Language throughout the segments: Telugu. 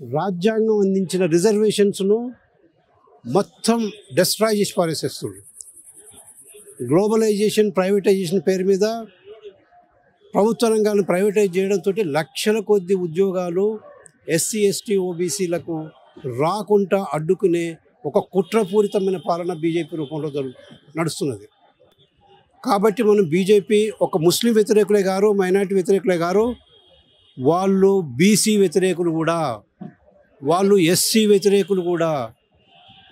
రాజ్యాంగం అందించిన రిజర్వేషన్స్ను మొత్తం డిస్ట్రాయ్ చేసి పారేసేస్తుంది. గ్లోబలైజేషన్, ప్రైవేటైజేషన్ పేరు మీద ప్రభుత్వ రంగాలను ప్రైవేటైజ్ చేయడంతో లక్షల కొద్ది ఉద్యోగాలు ఎస్సీ, ఎస్టీ, ఓబీసీలకు రాకుండా అడ్డుకునే ఒక కుట్రపూరితమైన పాలన బీజేపీ రూపంలో నడుస్తున్నది. కాబట్టి మనం బీజేపీ ఒక ముస్లిం వ్యతిరేకులే గారు, మైనారిటీ వ్యతిరేకులే గారు, వాళ్ళు బీసీ వ్యతిరేకులు కూడా, వాళ్ళు ఎస్సీ వ్యతిరేకులు కూడా,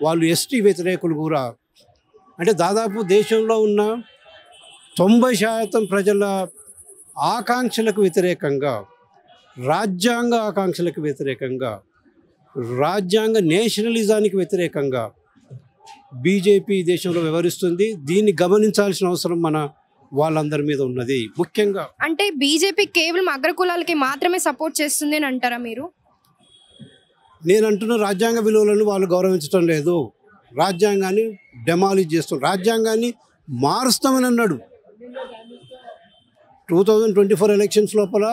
వాళ్ళు ఎస్టీ వ్యతిరేకులు కూడా. అంటే దాదాపు దేశంలో ఉన్న 90% ప్రజల ఆకాంక్షలకు వ్యతిరేకంగా, రాజ్యాంగ ఆకాంక్షలకు వ్యతిరేకంగా, రాజ్యాంగ నేషనలిజానికి వ్యతిరేకంగా బీజేపీ దేశంలో వ్యవహరిస్తుంది. దీన్ని గమనించాల్సిన అవసరం మన వాళ్ళందరి మీద ఉన్నది. ముఖ్యంగా అంటే బీజేపీ కేవలం అగ్రకులాలకి మాత్రమే సపోర్ట్ చేస్తుంది అని అంటారా మీరు? నేను అంటున్న రాజ్యాంగ విలువలను వాళ్ళు గౌరవించడం లేదు. రాజ్యాంగాన్ని డెమాలిష్ చేస్తున్నారు. రాజ్యాంగాన్ని మారుస్తామని అన్నాడు. 2024 ఎలక్షన్స్ లోపల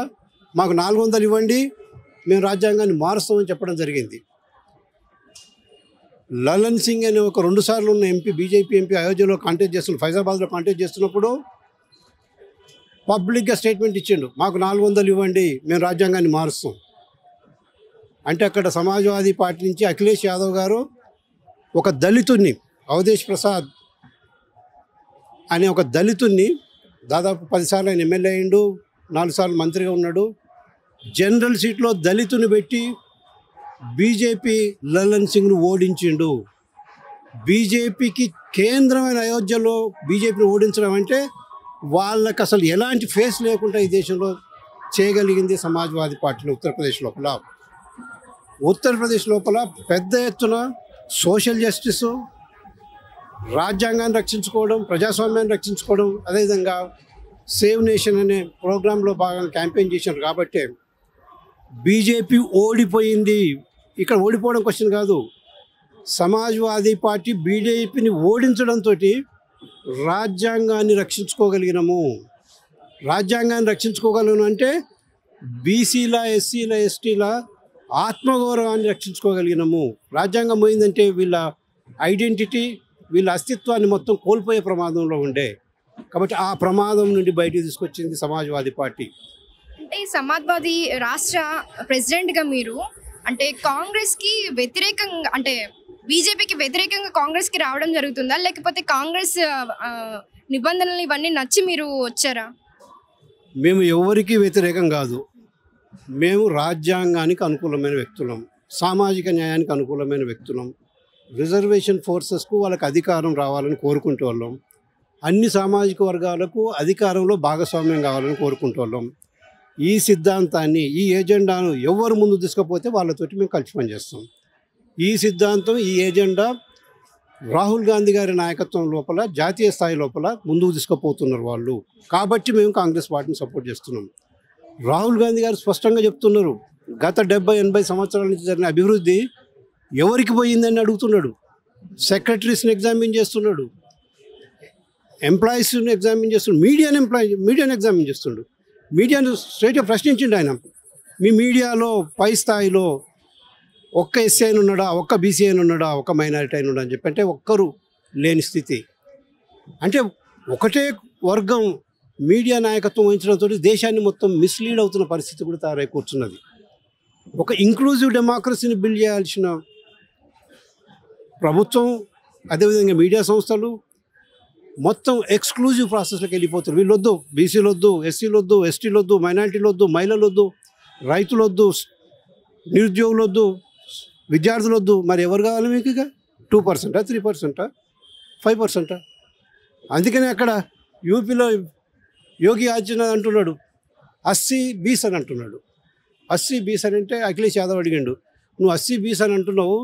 మాకు 400 ఇవ్వండి, మేము రాజ్యాంగాన్ని మారుస్తామని చెప్పడం జరిగింది. లలన్ సింగ్ అనే ఒక 2 సార్లు ఉన్న ఎంపీ, బీజేపీ ఎంపీ అయోధ్యలో కాంటెస్ట్ చేస్తున్న, ఫైజాబాద్లో కాంటెస్ట్ చేస్తున్నప్పుడు పబ్లిక్గా స్టేట్మెంట్ ఇచ్చిండు, మాకు 400 ఇవ్వండి, మేము రాజ్యాంగాన్ని మారుస్తాం. అంటే అక్కడ సమాజ్వాదీ పార్టీ నుంచి అఖిలేష్ యాదవ్ గారు ఒక దళితుడిని, అవధేష్ ప్రసాద్ అనే ఒక దళితుడిని, దాదాపు 10 సార్లు ఆయన ఎమ్మెల్యే అయ్యిండు, 4 సార్లు మంత్రిగా ఉన్నాడు, జనరల్ సీట్లో దళితుని పెట్టి బీజేపీ లలన్ సింగ్ను ఓడించిండు. బీజేపీకి కేంద్రమైన అయోధ్యలో బీజేపీని ఓడించడం అంటే వాళ్ళకి అసలు ఎలాంటి ఫేస్ లేకుండా ఈ దేశంలో చేయగలిగింది సమాజ్వాదీ పార్టీలో. ఉత్తరప్రదేశ్ లోపల పెద్ద ఎత్తున సోషల్ జస్టిస్, రాజ్యాంగాన్ని రక్షించుకోవడం, ప్రజాస్వామ్యాన్ని రక్షించుకోవడం, అదేవిధంగా సేవ్ నేషన్ అనే ప్రోగ్రాంలో భాగంగా క్యాంపెయిన్ చేశారు. కాబట్టి బీజేపీ ఓడిపోయింది. ఇక్కడ ఓడిపోవడం క్వశ్చన్ కాదు. సమాజ్వాదీ పార్టీ బీజేపీని ఓడించడంతో రాజ్యాంగాన్ని రక్షించుకోగలిగినాము. రాజ్యాంగాన్ని రక్షించుకోగలను అంటే బీసీల, ఎస్సీల, ఎస్టీల ఆత్మగౌరవాన్ని రక్షించుకోగలిగినాము. రాజ్యాంగం పోయిందంటే వీళ్ళ ఐడెంటిటీ, వీళ్ళ అస్తిత్వాన్ని మొత్తం కోల్పోయే ప్రమాదంలో ఉండే. కాబట్టి ఆ ప్రమాదం నుండి బయటికి తీసుకొచ్చింది సమాజ్వాదీ పార్టీ. అంటే సమాజ్వాదీ రాష్ట్ర ప్రెసిడెంట్గా మీరు అంటే కాంగ్రెస్కి వ్యతిరేకంగా, అంటే బీజేపీకి వ్యతిరేకంగా కాంగ్రెస్కి రావడం జరుగుతుందా, లేకపోతే కాంగ్రెస్ నిబంధనలు ఇవన్నీ నచ్చి మీరు వచ్చారా? మేము ఎవరికి వ్యతిరేకం కాదు. మేము రాజ్యాంగానికి అనుకూలమైన వ్యక్తులం, సామాజిక న్యాయానికి అనుకూలమైన వ్యక్తులం. రిజర్వేషన్ ఫోర్సెస్కు వాళ్ళకి అధికారం రావాలని కోరుకుంటూ వాళ్ళం. అన్ని సామాజిక వర్గాలకు అధికారంలో భాగస్వామ్యం కావాలని కోరుకుంటూ వాళ్ళం. ఈ సిద్ధాంతాన్ని, ఈ ఎజెండాను ఎవరు ముందు తీసుకపోతే వాళ్ళతోటి మేము కలిసి పనిచేస్తాం. ఈ సిద్ధాంతం, ఈ ఎజెండా రాహుల్ గాంధీ గారి నాయకత్వం లోపల, జాతీయ స్థాయి లోపల ముందుకు తీసుకుపోతున్నారు వాళ్ళు. కాబట్టి మేము కాంగ్రెస్ పార్టీని సపోర్ట్ చేస్తున్నాం. రాహుల్ గాంధీ గారు స్పష్టంగా చెప్తున్నారు, గత 70-80 సంవత్సరాల నుంచి జరిగిన అభివృద్ధి ఎవరికి పోయిందని అడుగుతున్నాడు. సెక్రటరీస్ని ఎగ్జామిన్ చేస్తున్నాడు, ఎంప్లాయీస్ని ఎగ్జామిన్ చేస్తున్నాడు, మీడియాని ఎగ్జామిన్ చేస్తున్నాడు. మీడియాను స్ట్రైట్గా ప్రశ్నించిండు ఆయన. మీ మీడియాలో పై స్థాయిలో ఒక్క ఎస్సీ అయిన ఉన్నాడా, ఒక్క బీసీ అయిన ఉన్నాడా, ఒక్క మైనారిటీ అయిన ఉన్నాడా అని చెప్పి, అంటే ఒక్కరు లేని స్థితి. అంటే ఒకటే వర్గం మీడియా నాయకత్వం వహించడంతో దేశాన్ని మొత్తం మిస్లీడ్ అవుతున్న పరిస్థితి కూడా తయారై కూర్చున్నది. ఒక ఇంక్లూజివ్ డెమోక్రసీని బిల్డ్ చేయాల్సిన ప్రభుత్వం, అదేవిధంగా మీడియా సంస్థలు మొత్తం ఎక్స్క్లూజివ్ ప్రాసెస్లోకి వెళ్ళిపోతారు. వీళ్ళొద్దు, బీసీలు వద్దు, ఎస్సీలు వద్దు, ఎస్టీలు వద్దు, మైనారిటీలు వద్దు, మహిళలు వద్దు, రైతులు వద్దు, నిరుద్యోగులు వద్దు, విద్యార్థులు వద్దు. మరి ఎవరు కావాలి మీకు? ఇక 2%, 3%, 5%. అందుకనే అక్కడ యూపీలో యోగి ఆదిత్యనాథ్ అంటున్నాడు 80-20 అని అంటున్నాడు. 80-20 అని అంటే అఖిలేష్ యాదవ్ అడిగాడు, నువ్వు 80-20 అని అంటున్నావు,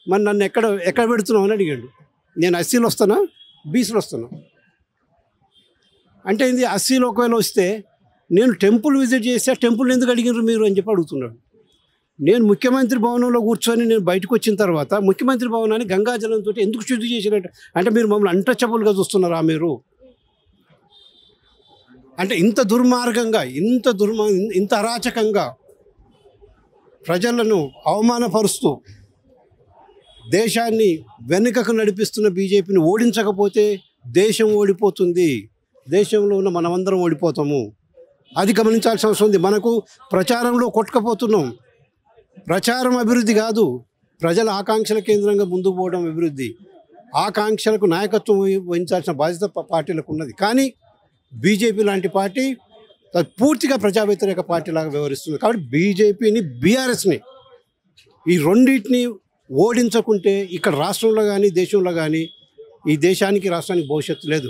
మరి నన్ను ఎక్కడ పెడుతున్నావు అని అడిగాడు. నేను 80లో వస్తానా, 20లో వస్తాను అంటే ఏంది? 80లో ఒకవేళ వస్తే నేను టెంపుల్ విజిట్ చేస్తే టెంపుల్ ఎందుకు అడిగినారు మీరు అని చెప్పి అడుగుతున్నాడు. నేను ముఖ్యమంత్రి భవనంలో కూర్చొని నేను బయటకు వచ్చిన తర్వాత ముఖ్యమంత్రి భవనాన్ని గంగాజలంతో ఎందుకు శుద్ధి చేసినట్టు అంటే మీరు మమ్మల్ని అన్టచబుల్గా చూస్తున్నారా మీరు? అంటే ఇంత దుర్మార్గంగా, ఇంత అరాచకంగా ప్రజలను అవమానపరుస్తూ దేశాన్ని వెనుకకు నడిపిస్తున్న బీజేపీని ఓడించకపోతే దేశం ఓడిపోతుంది, దేశంలో ఉన్న మనమందరం ఓడిపోతాము. అది గమనించాల్సిన అవసరం ఉంది. మనకు ప్రచారంలో కొట్టుకపోతున్నాం. ప్రచారం అభివృద్ధి కాదు, ప్రజల ఆకాంక్షల కేంద్రంగా ముందుకు పోవడం అభివృద్ధి. ఆకాంక్షలకు నాయకత్వం వహించాల్సిన బాధ్యత పార్టీలకు ఉన్నది. కానీ బీజేపీ లాంటి పార్టీ పూర్తిగా ప్రజా వ్యతిరేక పార్టీలాగా వ్యవహరిస్తుంది. కాబట్టి బీజేపీని, బీఆర్ఎస్ని, ఈ రెండింటిని ఓడించకుంటే ఇక్కడ రాష్ట్రంలో కానీ దేశంలో కానీ ఈ దేశానికి రాష్ట్రానికి భవిష్యత్తు లేదు.